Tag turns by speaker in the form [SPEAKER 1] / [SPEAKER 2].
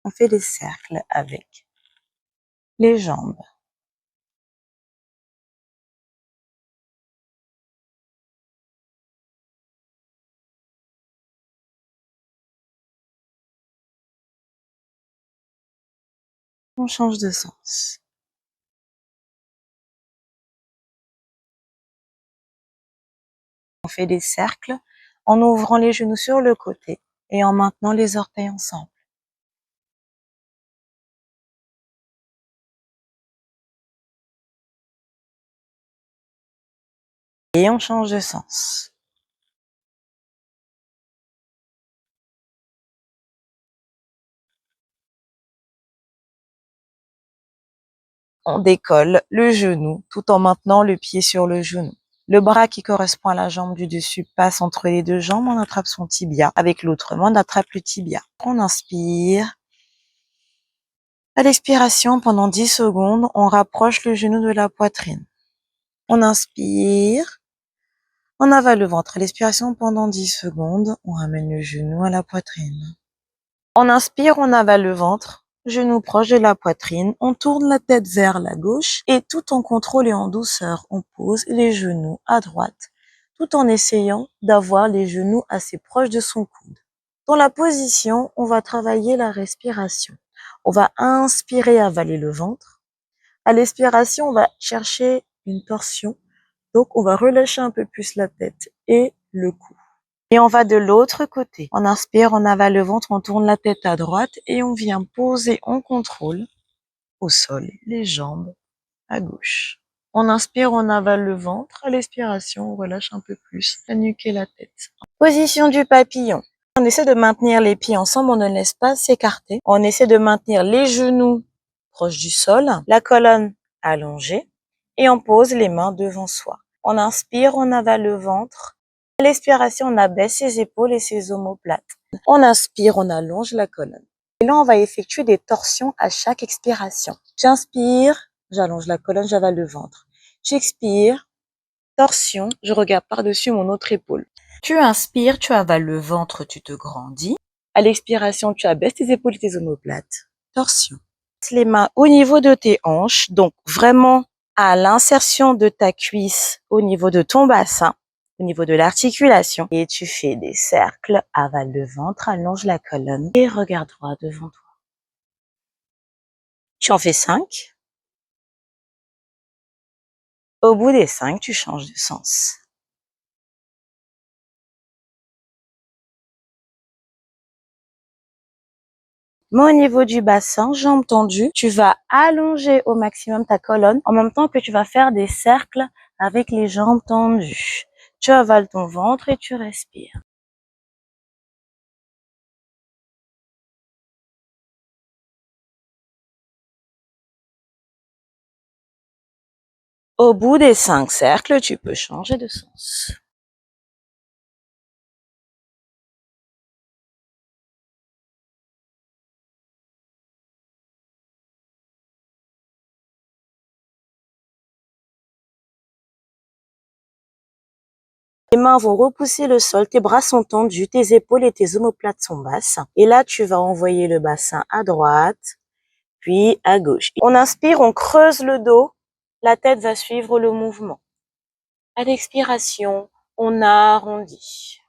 [SPEAKER 1] On fait des cercles avec les jambes. On change de sens. On fait des cercles en ouvrant les genoux sur le côté et en maintenant les orteils ensemble. Et on change de sens. On décolle le genou tout en maintenant le pied sur le genou. Le bras qui correspond à la jambe du dessus passe entre les deux jambes, on attrape son tibia. Avec l'autre main, on attrape le tibia. On inspire. À l'expiration, pendant 10 secondes, on rapproche le genou de la poitrine. On inspire. On avale le ventre. À l'expiration, pendant 10 secondes, on ramène le genou à la poitrine. On inspire, on avale le ventre, genou proche de la poitrine, on tourne la tête vers la gauche et tout en contrôle et en douceur, on pose les genoux à droite, tout en essayant d'avoir les genoux assez proches de son coude. Dans la position, on va travailler la respiration. On va inspirer, avaler le ventre. À l'expiration, on va chercher une torsion. Donc, on va relâcher un peu plus la tête et le cou. Et on va de l'autre côté. On inspire, on avale le ventre, on tourne la tête à droite et on vient poser en contrôle au sol les jambes à gauche. On inspire, on avale le ventre. À l'expiration, on relâche un peu plus la nuque et la tête. Position du papillon. On essaie de maintenir les pieds ensemble, on ne laisse pas s'écarter. On essaie de maintenir les genoux proches du sol, la colonne allongée et on pose les mains devant soi. On inspire, on avale le ventre. À l'expiration, on abaisse ses épaules et ses omoplates. On inspire, on allonge la colonne. Et là, on va effectuer des torsions à chaque expiration. J'inspire, j'allonge la colonne, j'avale le ventre. J'expire, torsion, je regarde par-dessus mon autre épaule. Tu inspires, tu avales le ventre, tu te grandis. À l'expiration, tu abaisses tes épaules et tes omoplates. Torsion. Les mains au niveau de tes hanches, donc vraiment à l'insertion de ta cuisse au niveau de ton bassin, au niveau de l'articulation. Et tu fais des cercles, avale le ventre, allonge la colonne et regarde droit devant toi. Tu en fais 5. Au bout des 5, tu changes de sens. Mais au niveau du bassin, jambes tendues, tu vas allonger au maximum ta colonne en même temps que tu vas faire des cercles avec les jambes tendues. Tu avales ton ventre et tu respires. Au bout des 5 cercles, tu peux changer de sens. Tes mains vont repousser le sol, tes bras sont tendus, tes épaules et tes omoplates sont basses. Et là, tu vas envoyer le bassin à droite, puis à gauche. On inspire, on creuse le dos, la tête va suivre le mouvement. À l'expiration, on arrondit.